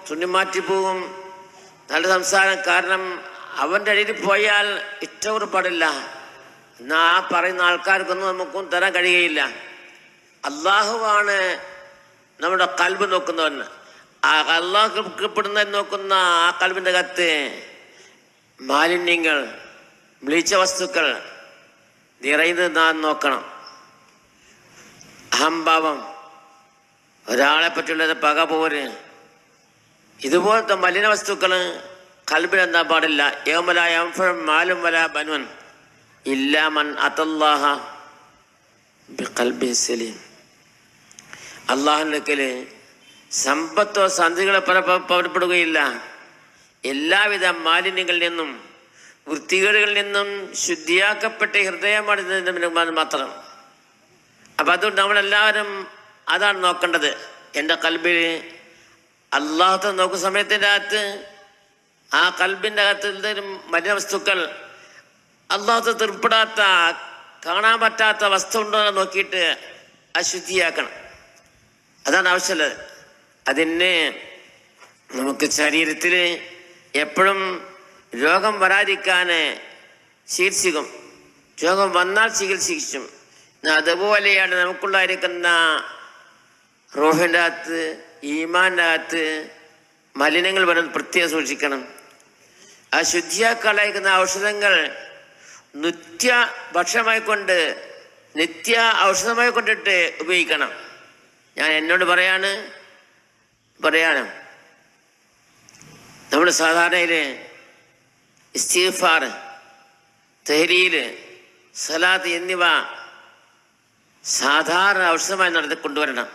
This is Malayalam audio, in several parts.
തുന്നിമാറ്റിപ്പോവും. നല്ല സംസാരം. കാരണം അവൻ്റെ അടിയിൽ പോയാൽ ഇഷ്ടം പാടില്ല. എന്നാൽ ആ പറയുന്ന ആൾക്കാർക്കൊന്നും നമുക്കും തരാൻ കഴിയുകയില്ല. അള്ളാഹുവാണ് നമ്മുടെ കൽബ് നോക്കുന്നവൻ. ആ അള്ളാഹുപ്പെടുന്ന നോക്കുന്ന ആ കൽബിൻ്റെ അകത്ത് മാലിന്യങ്ങൾ, മ്ലേച്ഛ വസ്തുക്കൾ നിറയുന്നത് നാം നോക്കണം. അഹംഭാവം, ഒരാളെ പറ്റിയുള്ളത് പക പോര്, ഇതുപോലത്തെ മലിന വസ്തുക്കൾ കൽബിലെന്താ പാടില്ല. യൗമ ലാ യൻഫഉ മാലും വലാ ബനൂൻ ഇല്ലാ മൻ അത്തല്ലാഹ ബിഖൽബിൻ സലീം. അള്ളാഹുവിൻ്റെ അടുക്കൽ സമ്പത്തോ സന്ധികളോ പുറപ്പെടുകയില്ല. എല്ലാവിധ മാലിന്യങ്ങളിൽ നിന്നും വൃത്തികേടുകളിൽ നിന്നും ശുദ്ധിയാക്കപ്പെട്ട ഹൃദയമാണ് മാത്രം. അപ്പം അതുകൊണ്ട് നമ്മളെല്ലാവരും അതാണ് നോക്കേണ്ടത്. എൻ്റെ കൽബിൽ അള്ളാഹത്തെ നോക്കുന്ന സമയത്തിൻ്റെ അകത്ത് ആ കൽബിൻ്റെ അകത്ത് എന്തെങ്കിലും മലിന വസ്തുക്കൾ, അള്ളാഹത്തെ തൃപ്തിപ്പെടാത്ത, കാണാൻ പറ്റാത്ത വസ്തു ഉണ്ടോ എന്ന് നോക്കിയിട്ട് അശുദ്ധിയാക്കണം. അതാണ് ആവശ്യമുള്ളത്. അതിന് നമുക്ക് ശരീരത്തിൽ എപ്പോഴും രോഗം വരാതിരിക്കാൻ ചികിത്സിക്കും. രോഗം വന്നാൽ ചികിത്സിക്കും. അതുപോലെയാണ് നമുക്കുണ്ടായിരിക്കുന്ന റൂഹിൻ്റെ അകത്ത്, ഈമാൻ്റെ അകത്ത് മലിനങ്ങൾ വരുന്നത് പ്രത്യേകം സൂക്ഷിക്കണം. ആ ശുദ്ധിയാക്കാനായിരിക്കുന്ന ഔഷധങ്ങൾ നിത്യ ഭക്ഷണമായി കൊണ്ട്, നിത്യ ഔഷധമായി കൊണ്ടിട്ട് ഉപയോഗിക്കണം. ഞാൻ എന്നോട് പറയാണ് നമ്മൾ സാധാരണയിൽ ഇസ്തിഗ്ഫാർ, തഹ്ലീൽ, സലാത്ത് എന്നിവ സാധാരണ ഔഷധമായി നടത്തിക്കൊണ്ടുവരണം.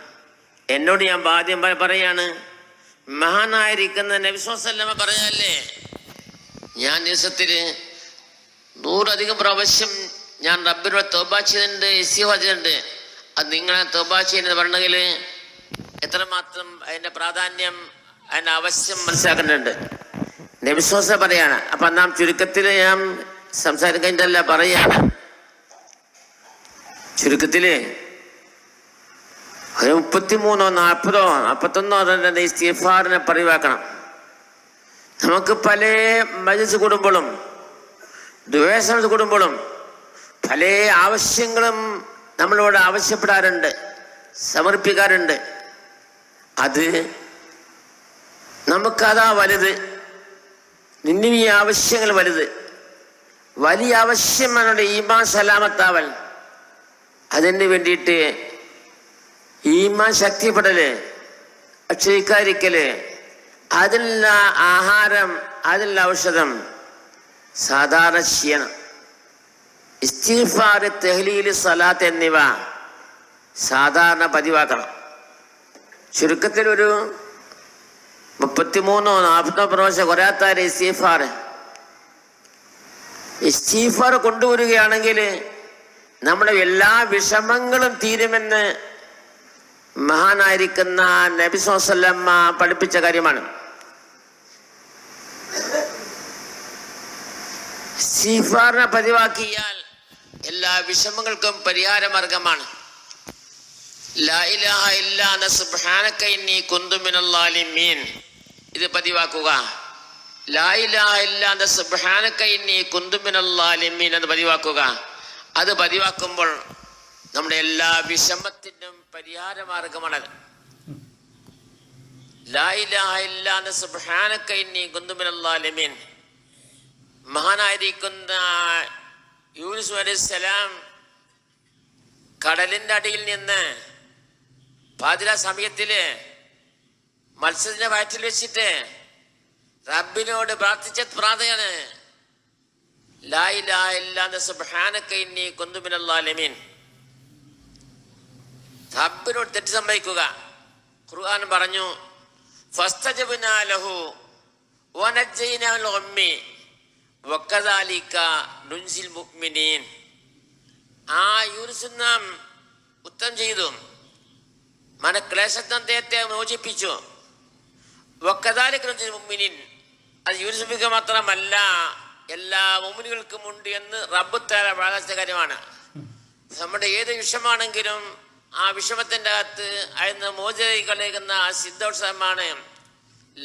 എന്നോട് ഞാൻ ആദ്യം പറയാണ്, മഹാനായിരിക്കുന്ന നബി സ്വല്ലല്ലാഹു അലൈഹി വസല്ലം പറഞ്ഞല്ലേ, ഞാൻ ദിവസത്തിൽ 100 പ്രാവശ്യം ഞാൻ റബ്ബിനോട് തൗബ ചെയ്തിട്ടുണ്ട്, ഇസ്തിഗ്ഫാർ ചെയ്തിട്ടുണ്ട്. അത് നിങ്ങളെ തൗബ ചെയ്യുന്നത് പറഞ്ഞെങ്കിൽ എത്രമാത്രം അതിൻ്റെ പ്രാധാന്യം, അതിൻ്റെ ആവശ്യം മനസ്സിലാക്കുന്നുണ്ട്. നബി സ്വല്ലല്ലാഹു അലൈഹി വസല്ലം പറയാണ്. അപ്പം നാം ചുരുക്കത്തിൽ ഞാൻ സംസാരിക്കേണ്ടല്ല പറയാണ്. ചുരുക്കത്തിൽ ഒരു 33 40 41 ഇസ്തിഗ്ഫാറിനെ പതിവാക്കണം. നമുക്ക് പല മജ്‌ലിസ് കൂടുമ്പോഴും ദുആ കൂടുമ്പോഴും പല ആവശ്യങ്ങളും നമ്മളോട് ആവശ്യപ്പെടാറുണ്ട്, സമർപ്പിക്കാറുണ്ട്. അത് നമുക്കതാ വലുത്. നിന്നും ഈ ആവശ്യങ്ങൾ വലുത്. വലിയ ആവശ്യമാണ് ഈമാൻ സലാമത്താവൽ. അതിന് വേണ്ടിയിട്ട് ഈമാൻ ശക്തിപ്പെടല്, അക്ഷയിക്കാതിരിക്കല്, അതിലുള്ള ആഹാരം, അതിലുള്ള ഔഷധം സാധാരണ ചെയ്യണം. ഇസ്തിഗ്ഫാർ, തഹ്ലീൽ, സലാത്ത് എന്നിവ സാധാരണ പതിവാക്കണം. ചുരുക്കത്തിൽ ഒരു 33 40 പ്രാവശ്യം കുറയാത്താരെ ഇസ്തിഗ്ഫാർ കൊണ്ടുവരികയാണെങ്കിൽ നമ്മുടെ എല്ലാ വിഷമങ്ങളും തീരുമെന്ന് മഹാനായിരിക്കുന്ന നബി സ്വല്ലല്ലാഹു അലൈഹി വസല്ലം പഠിപ്പിച്ച കാര്യമാണ്. ഇസ്തിഗ്ഫാറിനെ പതിവാക്കിയാൽ എല്ലാ വിഷമങ്ങൾക്കും പരിഹാര മാർഗമാണ്. ലാ ഇലാഹ ഇല്ലാ അൻത സുബ്ഹാനക ഇന്നി കുന്തു മിനൽ ളാലിമീൻ. ഇത് പതിവാക്കുക. ലാ ഇലാഹ ഇല്ലാ അൻത സുബ്ഹാനക ഇന്നി കുന്തു മിനൽ ളാലിമീൻ എന്ന് പതിവാക്കുക. അത് പതിവാക്കുമ്പോൾ നമ്മുടെ എല്ലാ വിഷമത്തിനും പരിഹാര മാർഗമാണത്. ലാ ഇലാഹ ഇല്ലാ അൻത സുബ്ഹാനക ഇന്നി കുന്തു മിനൽ ളാലിമീൻ. മഹാനായിരിക്കുന്ന യൂനുസ് അലൈഹിസ്സലാം കടലിന്റെ അടിയിൽ നിന്ന് പാതിരാ സമയത്തില് മത്സ്യത്തിന്റെ വയറ്റിൽ വെച്ചിട്ട് റബ്ബിനോട് പ്രാർത്ഥിച്ച പ്രാർത്ഥനയാണ് ലാ ഇലാഹ ഇല്ലാ അൻത സുബ്ഹാനക ഇന്നി കുന്തു മിനൽ ളാലിമീൻ. റബ്ബിനോട് തെറ്റ് സംഭവിക്കുക. ഖുർആൻ പറഞ്ഞു, ഫസ്തജബ്നാ ലഹു വനജ്ജയ്നാഹു മിനൽ ഗമ്മി വകദാലിക നുൻസിൽ മുഅ്മിനീൻ. ആ യൂനുസ് നാം ഉത്തരം ചെയ്തു, മനക്ലേശത്തെ അദ്ദേഹത്തെ മോചിപ്പിച്ചു. വകദാലിക നുൻസിൽ മുഅ്മിനീൻ. അത് യൂനുസ് മാത്രമല്ല, എല്ലാ മുഅ്മിനുകൾക്കും ഉണ്ട് എന്ന് റബ്ബ് തആല പ്രകാശിച്ച കാര്യമാണ്. നമ്മുടെ ഏത് വിഷമാണെങ്കിലും ആ വിഷമത്തിൻ്റെ അകത്ത് അതിന് മോചിപ്പിക്കുന്ന സിദ്ധോത്സവമാണ്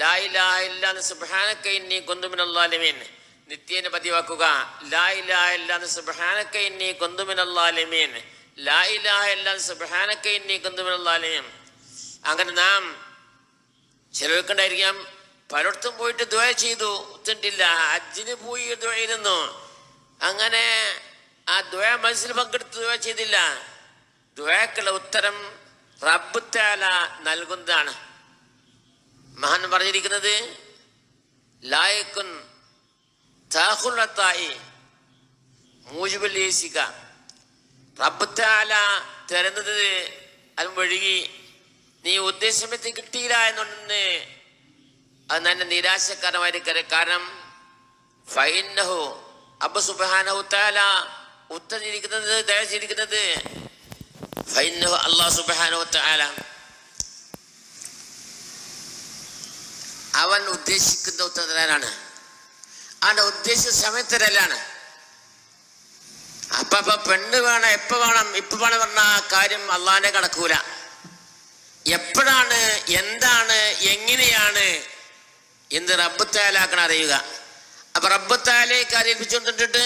ലാ ഇലാഹ ഇല്ലാ അൻത സുബ്ഹാനക ഇന്നി കുന്തു മിനൽ ളാലിമീൻ. നിത്യേന പതിവാക്കുക. ലാ ഇലാഹ ഇല്ലാ അൻത സുബ്ഹാനക ഇന്നി കുന്തു മിനൽ ളാലിമീൻ. ലാ ഇലാഹ ഇല്ലാ അൻത സുബ്ഹാനക ഇന്നി കുന്തു മിനൽ ളാലിമീൻ. അങ്ങനെ നാം ചിലർക്കുണ്ടായിരിക്കാം പലയിടത്തും പോയിട്ട് ദുആ ചെയ്തു, ഒത്തിട്ടില്ല. ഹജ്ജിന് പോയി ദുആ ചെയ്തിരുന്നു. അങ്ങനെ ആ ദുആ മനസ്സിൽ പങ്കെടുത്ത് ദുആ ചെയ്തില്ല. ദുആക്കുള്ള ഉത്തരം റബ്ബ് തആല നൽകുന്നതാണ്. മഹാൻ പറഞ്ഞിരിക്കുന്നത് ലായക്കുൻ താഖുല്ലത്തായി മൂജിബുൽ ഈസിക. റബ്ബ് തആല തരുന്നത് അത് വഴുകി നീ ഉദ്ദേശമത്തെ കിട്ടിയില്ല എന്നുണ്ടെന്ന് അത് നല്ല നിരാശക്കാരമായിരിക്കും. കാരണം ഫൈന്നഹു അബ്ബു സുബ്ഹാനഹു തആല ഉത്തരിച്ചിരിക്കുന്നത് ദയച്ചിരിക്കുന്നത് ഫൈന്നഹു അല്ലാഹു സുബ്ഹാനഹു തആല അവൻ ഉദ്ദേശിക്കുന്ന ഉത്തരനാണ്. അവന്റെ ഉദ്ദേശിച്ച സമയത്തരല്ലാണ്. അപ്പൊ പെണ്ണ് വേണം, എപ്പോ വേണം, ഇപ്പൊ വേണം പറഞ്ഞ കാര്യം അള്ളാന്റെ കണക്കൂല. എപ്പോഴാണ്, എന്താണ്, എങ്ങനെയാണ് എന്ന് റബ്ബ് തആലക്കാണ് അറിയുക. അപ്പൊ റബ്ബ് തആലയെ കാര്യേൽപ്പിച്ചുകൊണ്ടിട്ട്